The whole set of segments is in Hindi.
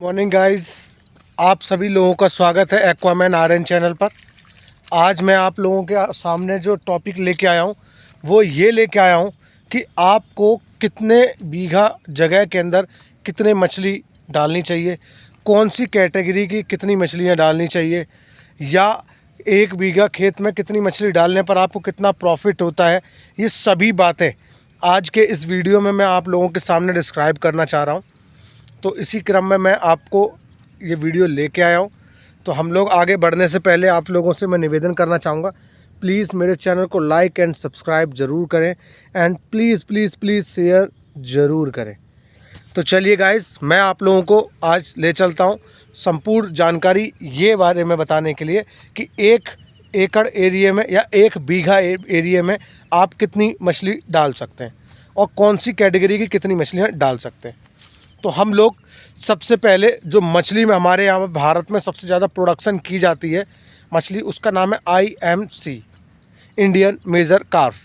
मॉर्निंग गाइस, आप सभी लोगों का स्वागत है एक्वामैन आरएन चैनल पर। आज मैं आप लोगों के सामने जो टॉपिक लेके आया हूँ वो ये लेके आया हूँ कि आपको कितने बीघा जगह के अंदर कितने मछली डालनी चाहिए, कौन सी कैटेगरी की कितनी मछलियाँ डालनी चाहिए, या एक बीघा खेत में कितनी मछली डालने पर आपको कितना प्रॉफिट होता है। ये सभी बातें आज के इस वीडियो में मैं आप लोगों के सामने डिस्क्राइब करना चाह रहा हूँ। तो इसी क्रम में मैं आपको ये वीडियो लेके आया हूँ। तो हम लोग आगे बढ़ने से पहले आप लोगों से मैं निवेदन करना चाहूँगा, प्लीज़ मेरे चैनल को लाइक एंड सब्सक्राइब ज़रूर करें and please please please share ज़रूर करें। तो चलिए गाइस, मैं आप लोगों को आज ले चलता हूँ संपूर्ण जानकारी ये बारे में बताने के लिए कि 1 एकड़ एरिया में या 1 बीघा एरिया में आप कितनी मछली डाल सकते हैं और कौन सी कैटेगरी की कितनी मछलियाँ डाल सकते हैं। तो हम लोग सबसे पहले जो मछली में हमारे यहाँ भारत में सबसे ज़्यादा प्रोडक्शन की जाती है मछली, उसका नाम है IMC, इंडियन मेजर कार्प।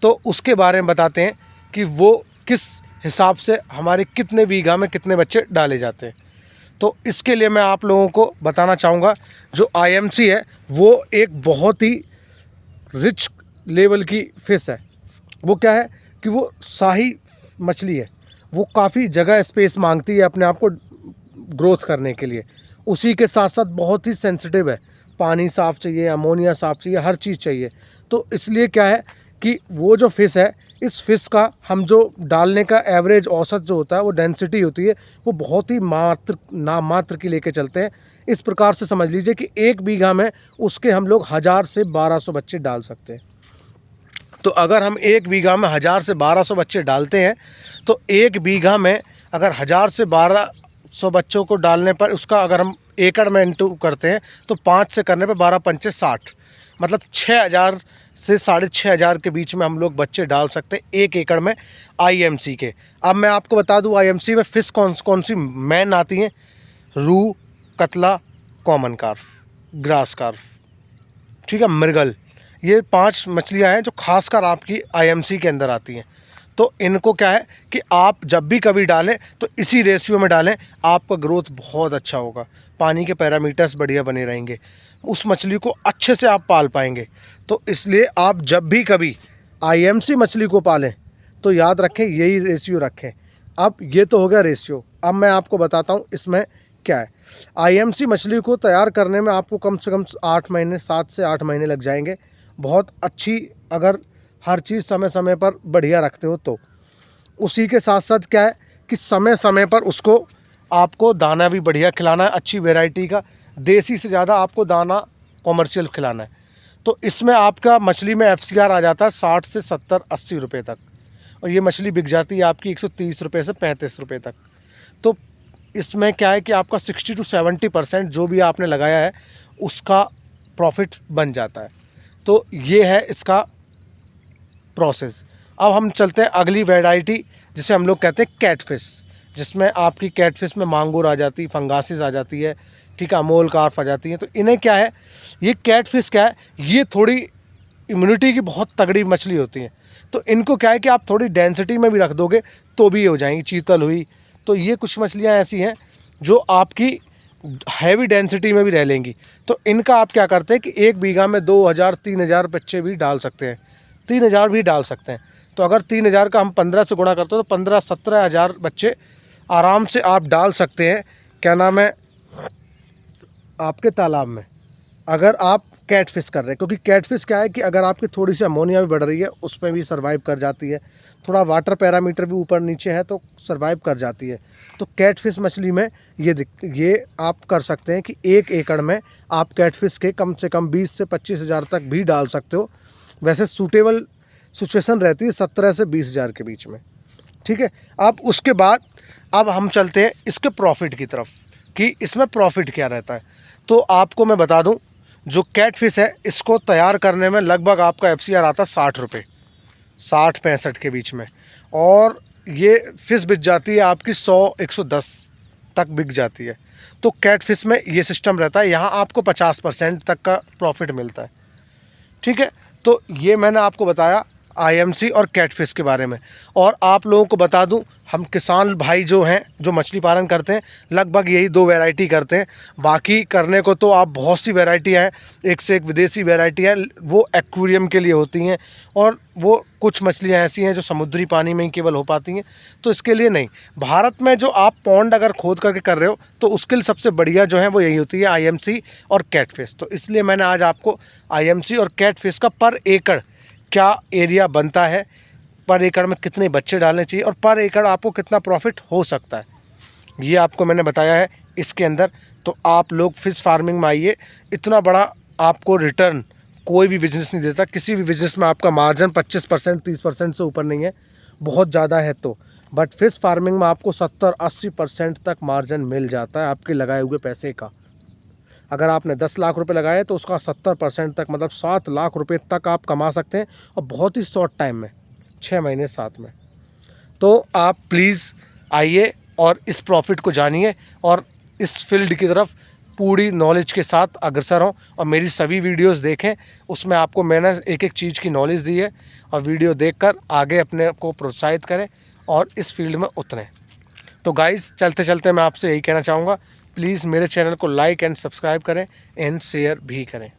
तो उसके बारे में बताते हैं कि वो किस हिसाब से हमारे कितने बीघा में कितने बच्चे डाले जाते हैं। तो इसके लिए मैं आप लोगों को बताना चाहूँगा, जो IMC है वो एक बहुत ही रिच लेवल की फ़िश है। वो क्या है कि वो शाही मछली है, वो काफ़ी जगह स्पेस मांगती है अपने आप को ग्रोथ करने के लिए। उसी के साथ साथ बहुत ही सेंसिटिव है, पानी साफ़ चाहिए, अमोनिया साफ़ चाहिए, हर चीज़ चाहिए। तो इसलिए क्या है कि वो जो फ़िश है, इस फ़िश का हम जो डालने का एवरेज औसत जो होता है वो डेंसिटी होती है, वो बहुत ही नामात्र की लेके चलते हैं। इस प्रकार से समझ लीजिए कि 1 बीघा में उसके हम लोग 1000 से 1200 बच्चे डाल सकते हैं। तो अगर हम 1 बीघा में 1000 से 1200 बच्चे डालते हैं तो 1 बीघा में अगर 1000 से 1200 बच्चों को डालने पर उसका अगर हम एकड़ में इंटू करते हैं तो 5 से करने पर 12 पंचे 60, मतलब 6000 से 6500 के बीच में हम लोग बच्चे डाल सकते हैं 1 एकड़ में IMC के। अब मैं आपको बता दूं IMC में फ़िश कौन सी मेन आती हैं: रू, कतला, कॉमन कार्प, ग्रास कार्प, ठीक है, मृगल। ये 5 मछलियाँ हैं जो खासकर आपकी IMC के अंदर आती हैं। तो इनको क्या है कि आप जब भी कभी डालें तो इसी रेशियो में डालें, आपका ग्रोथ बहुत अच्छा होगा, पानी के पैरामीटर्स बढ़िया बने रहेंगे, उस मछली को अच्छे से आप पाल पाएंगे। तो इसलिए आप जब भी कभी IMC मछली को पालें तो याद रखें यही रेशियो रखें। अब ये तो हो गया रेशियो। अब मैं आपको बताता हूँ इसमें क्या है। IMC मछली को तैयार करने में आपको कम से कम 8 महीने, 7 से 8 महीने लग जाएंगे। बहुत अच्छी, अगर हर चीज़ समय समय पर बढ़िया रखते हो तो। उसी के साथ साथ क्या है कि समय समय पर उसको आपको दाना भी बढ़िया खिलाना है, अच्छी वैरायटी का, देसी से ज़्यादा आपको दाना कॉमर्शियल खिलाना है। तो इसमें आपका मछली में FCR आ जाता है 60 से 70-80 रुपये तक, और ये मछली बिक जाती है आपकी 130 रुपये से 35 रुपये तक। तो इसमें क्या है कि आपका 60 to 70% जो भी आपने लगाया है उसका प्रॉफिट बन जाता है। तो ये है इसका प्रोसेस। अब हम चलते हैं अगली वैरायटी जिसे हम लोग कहते हैं कैटफिश, जिसमें आपकी कैटफिश में मांगुर आ जाती है, फंगासिस आ जाती है, ठीक है, अमोल कार्प आ जाती हैं। तो इन्हें क्या है, ये कैटफिश क्या है, ये थोड़ी इम्यूनिटी की बहुत तगड़ी मछली होती हैं। तो इनको क्या है कि आप थोड़ी डेंसिटी में भी रख दोगे तो भी हो जाएंगी। चीतल हुई, तो ये कुछ मछलियाँ ऐसी हैं जो आपकी हैवी डेंसिटी में भी रह लेंगी। तो इनका आप क्या करते हैं कि 1 बीघा में 2000-3000 बच्चे भी डाल सकते हैं, 3000 भी डाल सकते हैं। तो अगर 3000 का हम 15 से गुणा करते हो तो 15-17 हज़ार बच्चे आराम से आप डाल सकते हैं, क्या नाम है, आपके तालाब में, अगर आप कैटफिश कर रहे हैं। क्योंकि कैटफिश क्या है कि अगर आपकी थोड़ी सी अमोनिया भी बढ़ रही है उस पर भी सर्वाइव कर जाती है, थोड़ा वाटर पैरामीटर भी ऊपर नीचे है तो सर्वाइव कर जाती है। तो कैटफिश मछली में ये आप कर सकते हैं कि 1 एकड़ में आप कैटफिश के कम से कम 20 से 25 हज़ार तक भी डाल सकते हो। वैसे सूटेबल सिचुएशन रहती है 17 से 20 हज़ार के बीच में, ठीक है। अब उसके बाद अब हम चलते हैं इसके प्रॉफिट की तरफ कि इसमें प्रॉफिट क्या रहता है। तो आपको मैं बता दूं, जो कैटफिश है इसको तैयार करने में लगभग आपका FCR आता है 60 रुपये, 60-65 के बीच में, और ये फ़िश बिक जाती है आपकी 100-110 तक बिक जाती है। तो कैटफिश में ये सिस्टम रहता है, यहाँ आपको 50% तक का प्रॉफिट मिलता है, ठीक है। तो ये मैंने आपको बताया IMC और कैटफिश के बारे में। और आप लोगों को बता दूं, हम किसान भाई जो हैं, जो मछली पालन करते हैं, लगभग यही 2 वैरायटी करते हैं। बाकी करने को तो आप बहुत सी वैरायटियाँ हैं, एक से एक विदेशी वैरायटियाँ, वो एक्वेरियम के लिए होती हैं, और वो कुछ मछलियाँ ऐसी हैं जो समुद्री पानी में ही केवल हो पाती हैं, तो इसके लिए नहीं। भारत में जो आप पॉन्ड अगर खोद करके कर रहे हो तो उसके लिए सबसे बढ़िया जो है वो यही होती है, आईएमसी और कैटफिश। तो इसलिए मैंने आज आपको आईएमसी और कैटफिश का पर एकड़ क्या एरिया बनता है, पर एकड़ में कितने बच्चे डालने चाहिए, और पर एकड़ आपको कितना प्रॉफिट हो सकता है, ये आपको मैंने बताया है इसके अंदर। तो आप लोग फ़िश फार्मिंग में आइए। इतना बड़ा आपको रिटर्न कोई भी बिज़नेस नहीं देता। किसी भी बिज़नेस में आपका मार्जिन 25% 30% से ऊपर नहीं है, बहुत ज़्यादा है तो, बट फ़िश फार्मिंग में आपको 70-80% तक मार्जिन मिल जाता है आपके लगाए हुए पैसे का। अगर आपने 10 लाख रुपए लगाए तो उसका 70% तक, मतलब 7 लाख रुपए तक आप कमा सकते हैं, और बहुत ही शॉर्ट टाइम में, 6 महीने 7 में। तो आप प्लीज़ आइए और इस प्रॉफिट को जानिए, और इस फील्ड की तरफ पूरी नॉलेज के साथ अग्रसर हों, और मेरी सभी वीडियोस देखें। उसमें आपको मैंने एक एक चीज़ की नॉलेज दी है, और वीडियो देखकर आगे अपने को प्रोत्साहित करें और इस फील्ड में उतरें। तो गाइस, चलते चलते मैं आपसे यही कहना चाहूँगा, प्लीज़ मेरे चैनल को लाइक एंड सब्सक्राइब करें एंड शेयर भी करें।